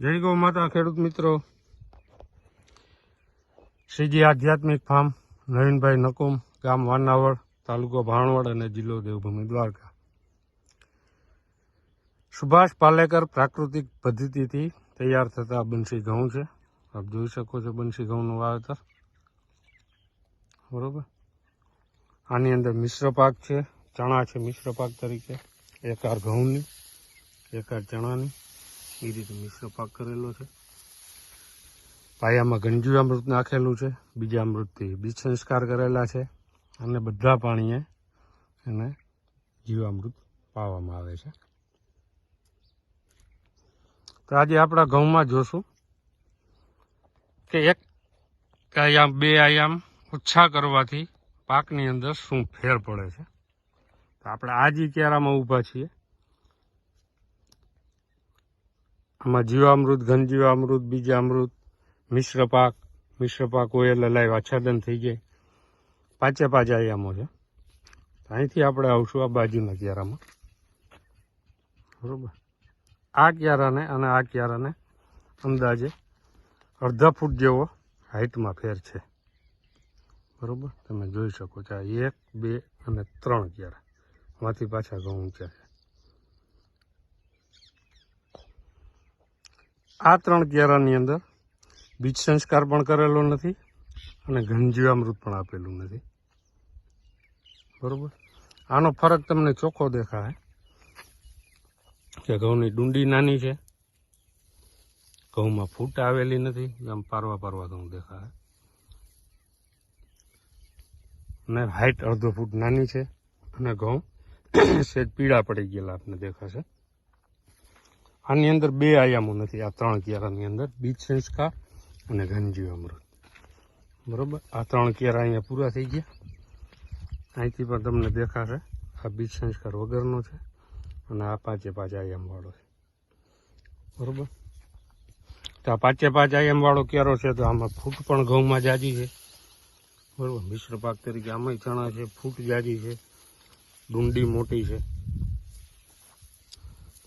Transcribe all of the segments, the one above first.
જય ગૌ માતા ખેડૂત મિત્રો, શ્રીજી આધ્યાત્મિક ફાર્મ, નવીનભાઈ નકુમ, ગામ વાનાવડ, તાલુકો ભાણવડ અને જિલ્લો દેવભૂમિ દ્વારકા. સુભાષ પાલેકર પ્રાકૃતિક પદ્ધતિથી તૈયાર થતા બંસી ઘઉં છે. આપ જોઈ શકો છો બંસી ઘઉંનું વાવેતર. બરોબર. આની અંદર મિશ્ર પાક છે, ચણા છે મિશ્ર પાક તરીકે, એકાર ઘઉંની, એકાર ચણાની, એ રીતે મિશ્ર પાક કરેલો છે. પાયામાં ઘનજીવામૃત નાખેલું છે, બીજામૃતથી બીજ સંસ્કાર કરેલા છે અને બધા પાણીએ એને જીવામૃત પાવામાં આવે છે. તો આજે આપણા ઘઉંમાં જોશું કે એક આયામ બે આયામ ઓછા કરવાથી પાકની અંદર શું ફેર પડે છે. તો આપણે આ જ ક્યારામાં ઊભા છીએ. આમાં જીવામૃત, ઘનજીવામૃત, બીજામૃત, મિશ્ર પાક હોય એટલે લાઈવ આચ્છાદન થઈ જાય. પાંચે પાંચ આયામો છે. અહીંથી આપણે આવશું આ બાજુના ક્યારામાં. બરોબર. આ ક્યારાને અને આ ક્યારાને અંદાજે અડધા ફૂટ જેવો હાઇટમાં ફેર છે. બરોબર. તમે જોઈ શકો છો આ 1, 2 અને 3 ક્યારા, આમાંથી પાછા ઘઉં ઊંચા છે. આ 3 ક્યારાની અંદર બીજ સંસ્કાર પણ કરેલો નથી અને ઘનજીવામૃત પણ આપેલું નથી. બરોબર. આનો ફરક તમને ચોખ્ખો દેખાય કે ઘઉંની ડુંડી નાની છે, ઘઉંમાં ફૂટ આવેલી નથી, આમ પારવા ઘઉં દેખાય, અને હાઈટ અડધો ફૂટ નાની છે અને ઘઉં સેજ પીળા પડી ગયેલા આપને દેખાશે. આની અંદર 2 આયામો નથી. આ 3 ક્યારાની અંદર બીજ સંસ્કાર અને ઘનજીવામૃત. બરોબર. આ 3 ક્યારા અહીંયા પૂરા થઈ ગયા. અહીંથી પણ તમને દેખાશે આ બીજ સંસ્કાર વગરનો છે અને આ પાંચે પાંચ આયામવાળો છે. બરોબર. તો આ પાંચે પાંચ આયામવાળો ક્યારો છે તો આમાં ફૂટ પણ ઘઉંમાં જાજી છે. બરોબર. મિશ્ર પાક તરીકે આમાંય ચણા છે, ફૂટ જાજી છે, ડુંડી મોટી છે.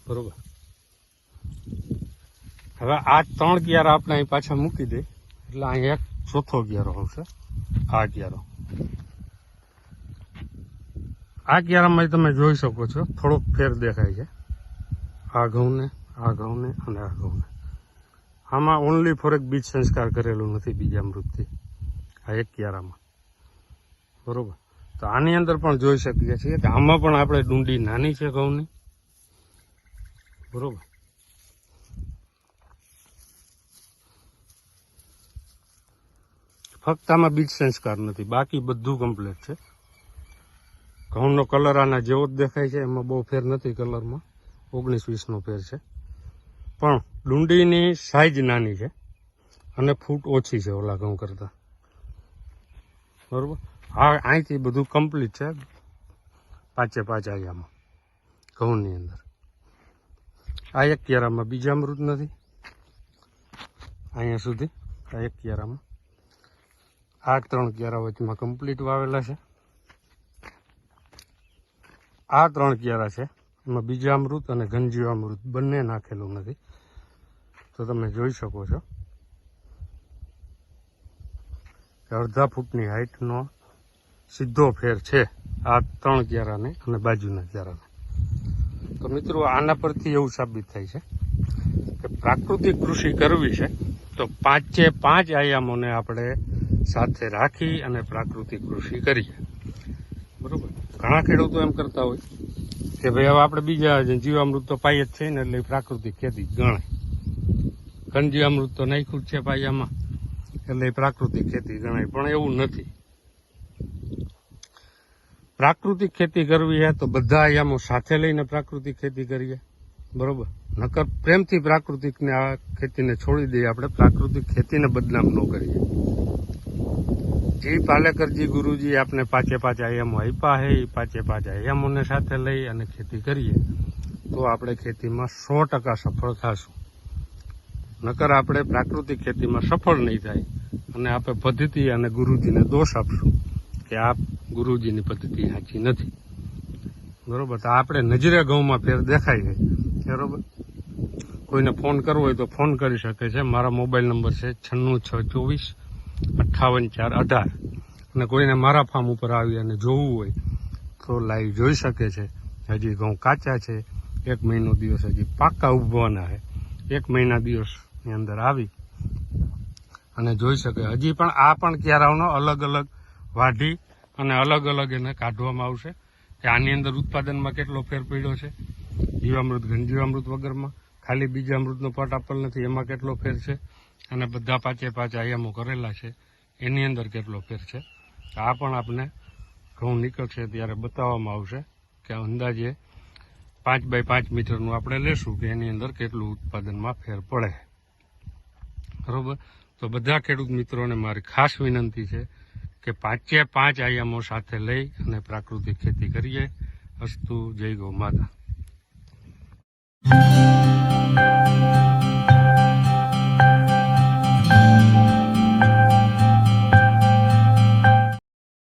બરોબર. હવે આ 3 ક્યારા આપણે અહીં પાછા મૂકી દે એટલે અહીં એક ચોથો ક્યારો આવશે. આ ક્યારો, આ ક્યારામાં તમે જોઈ શકો છો થોડોક ફેર દેખાય છે. આ ઘઉંને અને આ ઘઉંને આમાં ઓનલી ફોર એક બીજ સંસ્કાર કરેલું નથી બીજામૃતથી આ એક ક્યારામાં. બરોબર. તો આની અંદર પણ જોઈ શકીએ છીએ કે આમાં પણ આપણે ડુંડી નાની છે ઘઉંની. બરોબર. ફક્ત આમાં બીજ સંસ્કાર નથી, બાકી બધું કમ્પ્લીટ છે. ઘઉંનો કલર આના જેવો જ દેખાય છે, એમાં બહુ ફેર નથી કલરમાં, 19-20નો ફેર છે. પણ ડુંડીની સાઈઝ નાની છે અને ફૂટ ઓછી છે ઓલા ઘઉં કરતાં. બરાબર. હા, અહીંથી બધું કમ્પ્લીટ છે પાંચે પાંચ આયામાં ઘઉંની અંદર. આ એક ક્યારામાં બીજામૃત નથી અહીંયા સુધી. આ એક ક્યારામાં, આ 3 ક્યારા વચમાં કમ્પ્લીટ વાવેલા છે. આ 3 ક્યારા છે એમાં બીજામૃત અને ઘનજીવામૃત બંને નાખેલું નથી. તો તમે જોઈ શકો છો કે અડધા ફૂટની હાઈટનો સીધો ફેર છે આ 3 ક્યારાને અને બાજુના ક્યારાને. તો મિત્રો આના પરથી એવું સાબિત થાય છે કે પ્રાકૃતિક કૃષિ કરવી છે તો પાંચે પાંચ આયામોને આપણે સાથે રાખી અને પ્રાકૃતિક કૃષિ કરીએ. બરોબર. ઘણા ખેડૂતો એમ કરતા હોય કે ભાઈ હવે આપણે બીજા જીવામૃત તો પાઈએ જ છે ને એટલે પ્રાકૃતિક ખેતી ગણાય, ઘનજીવામૃત તો નાખ્યું જ છે પાયામાં એટલે પ્રાકૃતિક ખેતી ગણાય. પણ એવું નથી. પ્રાકૃતિક ખેતી કરવી છે તો બધા આયામો સાથે લઈને પ્રાકૃતિક ખેતી કરીએ. બરોબર. નકર પ્રેમથી પ્રાકૃતિકને આ ખેતીને છોડી દઈએ, આપણે પ્રાકૃતિક ખેતીને બદનામ ન કરીએ. જી પાલેકરજી ગુરુજી આપણે પાંચે પાંચ આયામો આપ્યા છે, એ પાંચે પાંચ આયામોને સાથે લઈ અને ખેતી કરીએ તો આપણે ખેતીમાં 100% સફળ થશું. નકર આપણે પ્રાકૃતિક ખેતીમાં સફળ નહીં થાય અને આપણે પદ્ધતિ અને ગુરુજીને દોષ આપશું કે આ ગુરુજીની પદ્ધતિ સાચી નથી. બરોબર. તો આપણે નજરે ઘઉંમાં ફેર દેખાય છે. બરોબર. કોઈને ફોન કરવો હોય તો ફોન કરી શકે છે. મારા મોબાઈલ નંબર છે 9624584418 અને કોઈને મારા ફાર્મ ઉપર આવી અને જોવું હોય તો લાઈવ જોઈ શકે છે. હજી ઘઉં કાચા છે, 1 મહિનો દિવસ હજી પાકા ઉભવાના છે. 1 મહિના દિવસની અંદર આવી અને જોઈ શકે. હજી પણ આ પણ ક્યારાઓનો અલગ અલગ વાઢી અને અલગ અલગ એને કાઢવામાં આવશે કે આની અંદર ઉત્પાદનમાં કેટલો ફેર પડ્યો છે, જીવામૃત ઘનજીવામૃત વગરમાં, ખાલી બીજામૃતનો પટ આપેલ નથી એમાં કેટલો ફેર છે, અને બધા 5 આયામો કરેલા છે એની અંદર કેટલો ફેર છે. આ પણ આપણે ઘઉં નીકળશે ત્યારે બતાવવામાં આવશે કે અંદાજે 5 બાય 5 મીટરનું આપણે લેશું કે એની અંદર કેટલું ઉત્પાદનમાં ફેર પડે. બરોબર. તો બધા ખેડૂત મિત્રોને મારી ખાસ વિનંતી છે કે 5 આયામો સાથે લઈ અને પ્રાકૃતિક ખેતી કરીએ. અસ્તુ. જય ગૌ માતા.